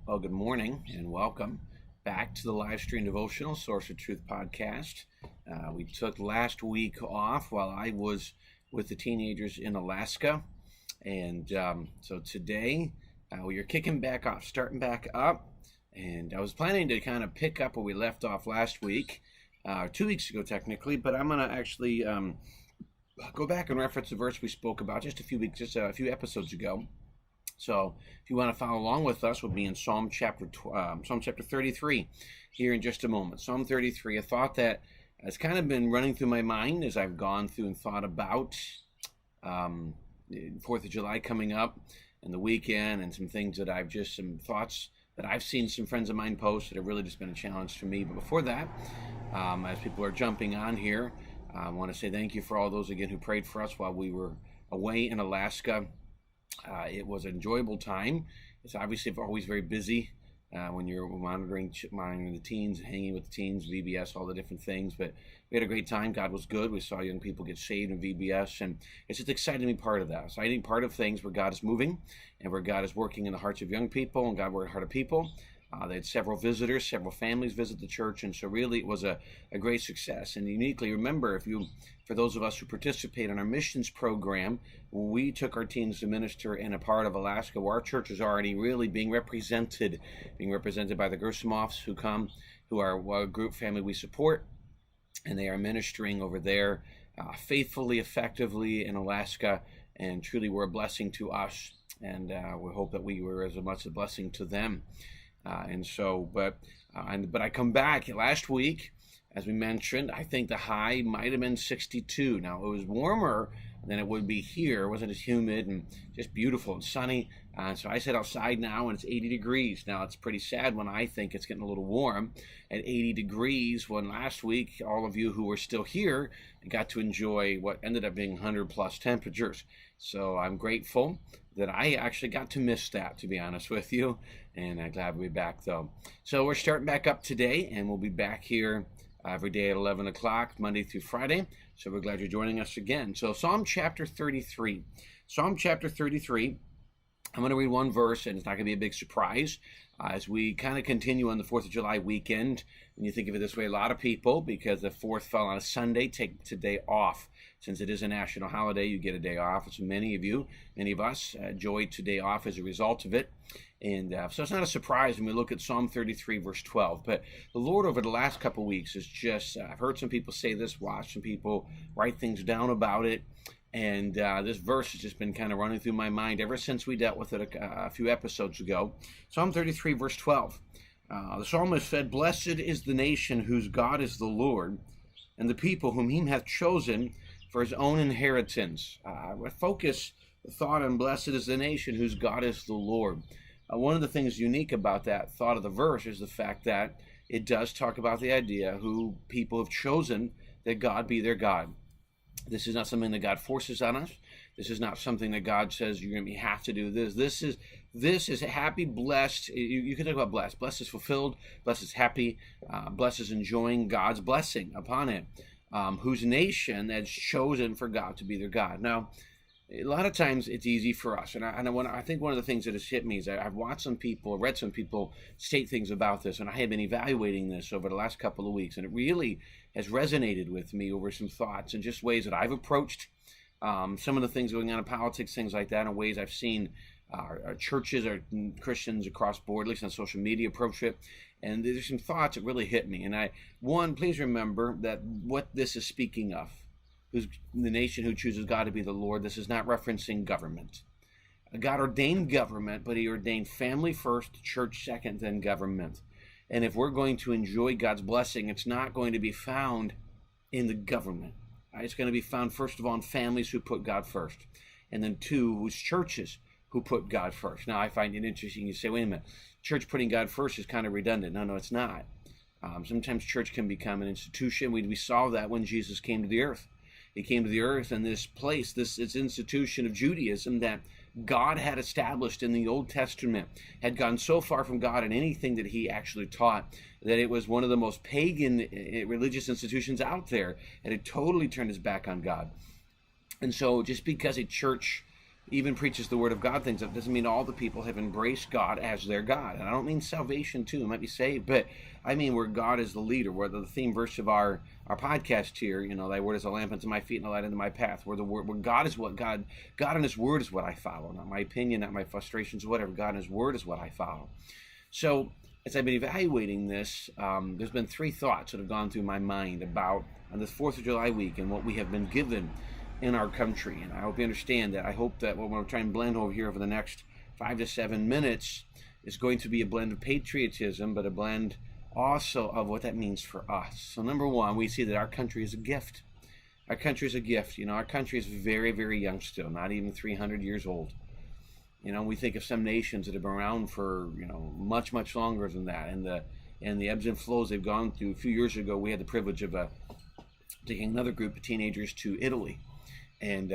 Well, good morning and welcome back to the live stream devotional Source of Truth podcast. We took last week off while I was with the teenagers in Alaska. And so today we are kicking back off, starting back up. And I was planning to kind of pick up where we left off last week, 2 weeks ago technically, but I'm going to actually go back and reference the verse we spoke about just a few episodes ago. So if you want to follow along with us, we'll be in Psalm chapter 33 here in just a moment. Psalm 33, a thought that has kind of been running through my mind as I've gone through and thought about 4th of July coming up and the weekend, and some thoughts that I've seen some friends of mine post that have really just been a challenge to me. But before that, as people are jumping on here, I want to say thank you for all those again who prayed for us while we were away in Alaska. It was an enjoyable time. It's obviously always very busy when you're monitoring the teens, hanging with the teens, VBS, all the different things. But we had a great time. God was good. We saw young people get saved in VBS, and it's just exciting to be part of that. Exciting part of things where God is moving and where God is working in the hearts of young people and God working in the heart of people. They had several visitors, several families visit the church, and so really it was a great success. And uniquely, remember, for those of us who participate in our missions program, we took our teens to minister in a part of Alaska where our church is already really being represented by the Gersimoffs who are a group family we support, and they are ministering over there faithfully, effectively in Alaska, and truly were a blessing to us, and we hope that we were as much a blessing to them. But I come back last week, as we mentioned. I think the high might have been 62. Now, it was warmer than it would be here. It wasn't as humid and just beautiful and sunny. So I sit outside now and it's 80 degrees. Now, it's pretty sad when I think it's getting a little warm at 80 degrees when last week, all of you who were still here got to enjoy what ended up being 100 plus temperatures. So I'm grateful that I actually got to miss that, to be honest with you. And I'm glad to be back, though. So we're starting back up today, and we'll be back here every day at 11 o'clock, Monday through Friday. So we're glad you're joining us again. So Psalm chapter 33. Psalm chapter 33, I'm going to read one verse, and it's not going to be a big surprise. As we kind of continue on the 4th of July weekend, when you think of it this way, a lot of people, because the 4th fell on a Sunday, take today off. Since it is a national holiday, you get a day off. So many of us enjoyed today off as a result of it. And so it's not a surprise when we look at Psalm 33, verse 12. But the Lord over the last couple of weeks is just, I've heard some people say this, watched some people write things down about it. And this verse has just been kind of running through my mind ever since we dealt with it a few episodes ago. Psalm 33, verse 12. The psalmist said, "Blessed is the nation whose God is the Lord, and the people whom he hath chosen for his own inheritance." Focus the thought on blessed is the nation whose God is the Lord. One of the things unique about that thought of the verse is the fact that it does talk about the idea who people have chosen that God be their God. This is not something that God forces on us. This is not something that God says you're going to have to do this. This is happy, blessed. You can talk about blessed. Blessed is fulfilled. Blessed is happy. Blessed is enjoying God's blessing upon it. Whose nation that's chosen for God to be their God. Now, a lot of times it's easy for us. And I think one of the things that has hit me is I've watched some people, read some people state things about this, and I have been evaluating this over the last couple of weeks, and it really has resonated with me over some thoughts and just ways that I've approached some of the things going on in politics, things like that, and ways I've seen our churches, our Christians across board, at least on social media, approach it. And there's some thoughts that really hit me. And please remember that what this is speaking of, who's the nation who chooses God to be the Lord, this is not referencing government. God ordained government, but he ordained family first, church second, then government. And if we're going to enjoy God's blessing, it's not going to be found in the government. It's going to be found, first of all, in families who put God first. And then two, whose churches who put God first. Now, I find it interesting. You say, wait a minute, church putting God first is kind of redundant. No, it's not. Sometimes church can become an institution. We saw that when Jesus came to the earth. He came to the earth, and this place, this institution of Judaism that God had established in the Old Testament had gone so far from God in anything that he actually taught that it was one of the most pagan religious institutions out there, and it totally turned its back on God. And so just because a church even preaches the word of God things. That doesn't mean all the people have embraced God as their God. And I don't mean salvation too, might be saved, but I mean where God is the leader, where the theme verse of our podcast here, thy word is a lamp unto my feet and a light unto my path, where God is what God and his word is what I follow, not my opinion, not my frustrations, whatever. God and his word is what I follow. So as I've been evaluating this, there's been three thoughts that have gone through my mind about on this 4th of July week and what we have been given in our country. And I hope you understand that. I hope that what we're going to try and blend over here over the next 5 to 7 minutes is going to be a blend of patriotism, but a blend also of what that means for us. So number one, we see that our country is a gift. Our country is a gift. Our country is very, very young still, not even 300 years old. We think of some nations that have been around for, much, much longer than that. And the ebbs and flows they've gone through. A few years ago, we had the privilege of taking another group of teenagers to Italy. And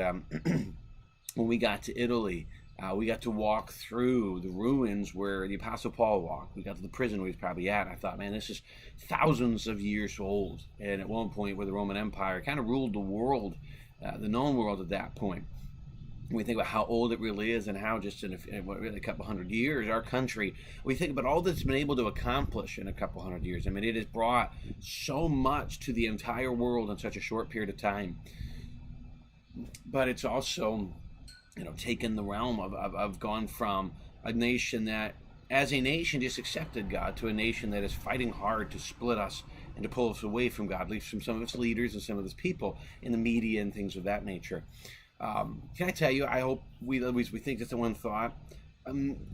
when we got to Italy, we got to walk through the ruins where the Apostle Paul walked. We got to the prison where he's probably at. I thought, man, this is thousands of years old. And at one point where the Roman Empire kind of ruled the world, the known world at that point. When we think about how old it really is and how just in a couple hundred years, our country, we think about all that's been able to accomplish in a couple hundred years. I mean, it has brought so much to the entire world in such a short period of time. But it's also, taken the realm of gone from a nation that, as a nation, just accepted God to a nation that is fighting hard to split us and to pull us away from God, at least from some of its leaders and some of its people in the media and things of that nature. Can I tell you, I hope we think that's the one thought.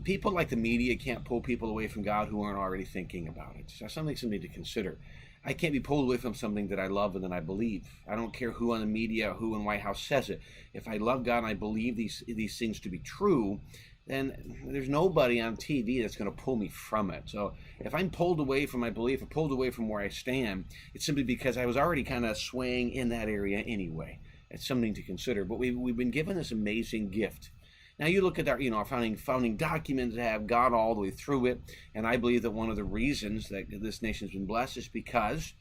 People like the media can't pull people away from God who aren't already thinking about it. So something to consider. I can't be pulled away from something that I love and that I believe. I don't care who on the media or who in White House says it. If I love God and I believe these things to be true, then there's nobody on TV that's going to pull me from it. So if I'm pulled away from my belief or pulled away from where I stand, it's simply because I was already kind of swaying in that area anyway. It's something to consider. But we've been given this amazing gift. Now you look at our founding documents that have God all the way through it, and I believe that one of the reasons that this nation's been blessed is because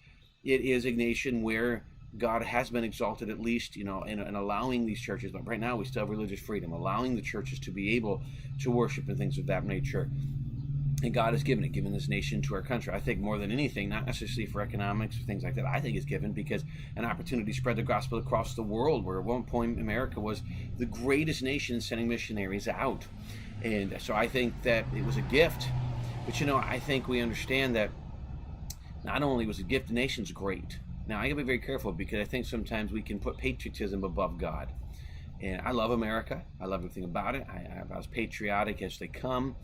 it is a nation where God has been exalted, at least, in allowing these churches. But right now we still have religious freedom, allowing the churches to be able to worship and things of that nature. And God has given this nation to our country. I think more than anything, not necessarily for economics or things like that, I think it's given because an opportunity to spread the gospel across the world, where at one point America was the greatest nation sending missionaries out. And so I think that it was a gift. But I think we understand that not only was a gift, the nation's great. Now I gotta be very careful because I think sometimes we can put patriotism above God. And I love America. I love everything about it. I'm as patriotic as they come.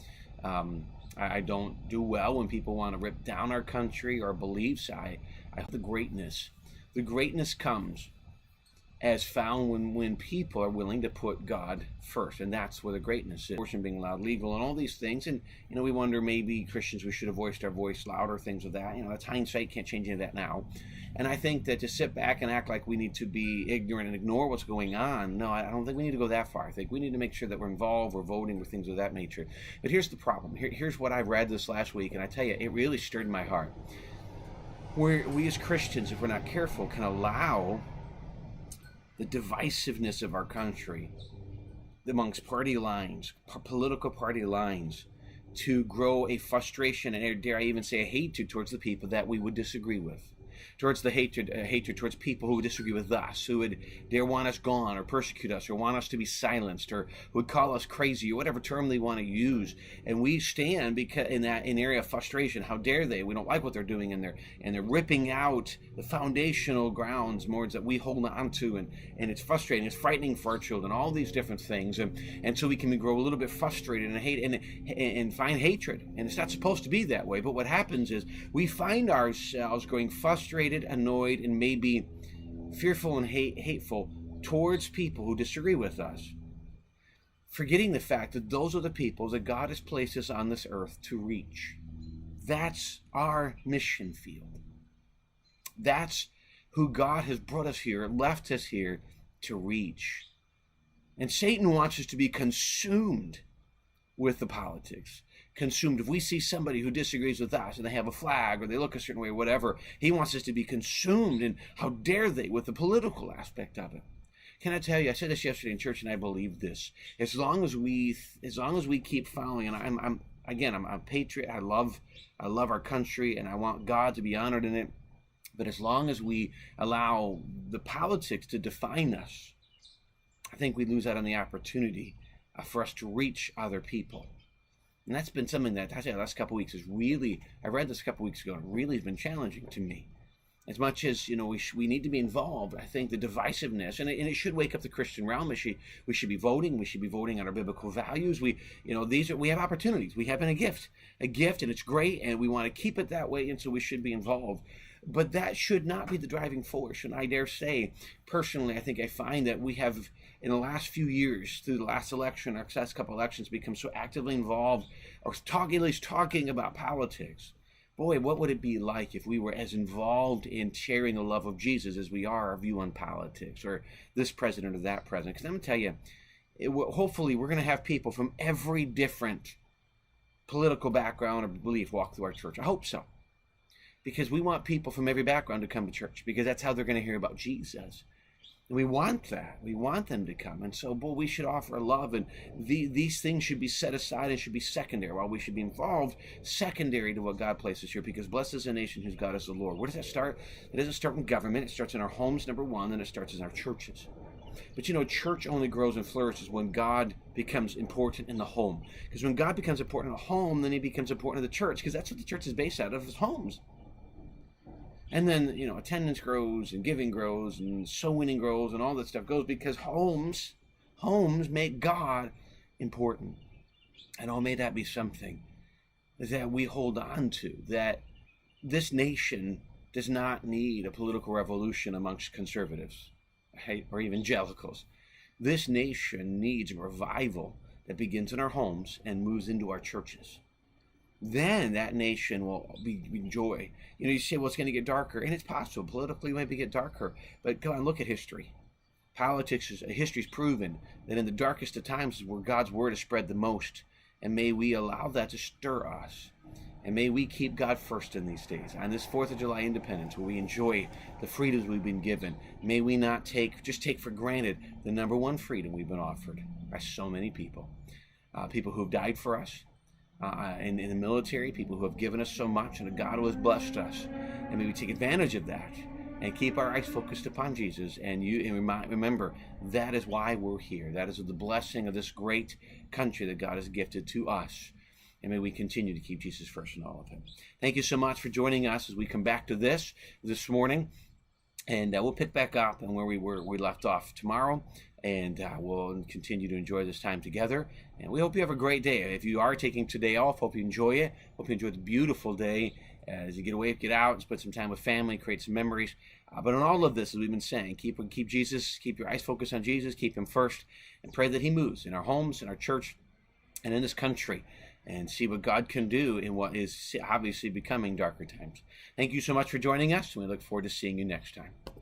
I don't do well when people want to rip down our country or beliefs. I have the greatness. The greatness comes as found when people are willing to put God first, and that's where the greatness is. Abortion being allowed legal and all these things, and we wonder maybe Christians, we should have voiced our voice louder, things of that. That's hindsight, can't change any of that now. And I think that to sit back and act like we need to be ignorant and ignore what's going on, no, I don't think we need to go that far. I think we need to make sure that we're involved, we're voting, with things of that nature. But here's the problem. Here's what I read this last week, and I tell you, it really stirred my heart. Where we as Christians, if we're not careful, can allow the divisiveness of our country amongst party lines, political party lines, to grow a frustration and, dare I even say, a hatred towards the people that we would disagree with. Towards the hatred towards people who would disagree with us, who would dare want us gone or persecute us or want us to be silenced or who would call us crazy or whatever term they want to use. And we stand because in area of frustration. How dare they? We don't like what they're doing, and they're ripping out the foundational grounds more that we hold on to, and it's frustrating. It's frightening for our children. All these different things, and so we can grow a little bit frustrated and hate and find hatred. And it's not supposed to be that way. But what happens is we find ourselves growing frustrated, annoyed, and maybe fearful and hateful towards people who disagree with us, forgetting the fact that those are the people that God has placed us on this earth to reach. That's our mission field. That's who God has brought us here, left us here to reach. And Satan wants us to be consumed with the politics. Consumed. If we see somebody who disagrees with us and they have a flag or they look a certain way or whatever, he wants us to be consumed in how dare they with the political aspect of it. can I tell you, I said this yesterday in church, and I believe this. As long as we keep following, and I'm a patriot. I love our country, and I want God to be honored in it. But as long as we allow the politics to define us, I think we lose out on the opportunity for us to reach other people. And that's been something that I say the last couple of weeks is really, I read this a couple of weeks ago, and really has been challenging to me. As much as, we need to be involved, I think the divisiveness, and it should wake up the Christian realm. We should be voting. We should be voting on our biblical values. We have opportunities. We have been a gift, and it's great, and we want to keep it that way, and so we should be involved. But that should not be the driving force. And I dare say, personally, I think I find that we have, in the last few years, through the last election, our last couple elections, become so actively involved, or at least talking about politics. Boy, what would it be like if we were as involved in sharing the love of Jesus as we are our view on politics, or this president or that president? Because I'm going to tell you, hopefully we're going to have people from every different political background or belief walk through our church. I hope so. Because we want people from every background to come to church, because that's how they're going to hear about Jesus. And we want that. We want them to come. And so, we should offer love, and these things should be set aside and should be secondary, while we should be involved secondary to what God places here, because blessed is the nation whose God is the Lord. Where does that start? It doesn't start in government. It starts in our homes, number one, then it starts in our churches. But church only grows and flourishes when God becomes important in the home. Because when God becomes important in the home, then he becomes important in the church, because that's what the church is based out of, is homes. And then, attendance grows and giving grows and soul winning grows and all that stuff goes because homes make God important. And may that be something that we hold on to, that this nation does not need a political revolution amongst conservatives, right, or evangelicals. This nation needs a revival that begins in our homes and moves into our churches. Then that nation will enjoy. You say, well, it's going to get darker, and it's possible. Politically, it might get darker, but come on, look at history. History's proven that in the darkest of times is where God's word is spread the most, and may we allow that to stir us, and may we keep God first in these days. On this 4th of July Independence, where we enjoy the freedoms we've been given, may we not take for granted the number one freedom we've been offered by so many people. People who have died for us, in the military, people who have given us so much, and God who has blessed us. And may we take advantage of that and keep our eyes focused upon Jesus. And remember, that is why we're here. That is the blessing of this great country that God has gifted to us. And may we continue to keep Jesus first in all of it. Thank you so much for joining us as we come back to this morning. And we'll pick back up on where we left off tomorrow. And we'll continue to enjoy this time together. And we hope you have a great day. If you are taking today off, hope you enjoy it. Hope you enjoy the beautiful day as you get away, get out, spend some time with family, create some memories. But in all of this, as we've been saying, keep Jesus, keep your eyes focused on Jesus, keep him first, and pray that he moves in our homes, in our church, and in this country, and see what God can do in what is obviously becoming darker times. Thank you so much for joining us, and we look forward to seeing you next time.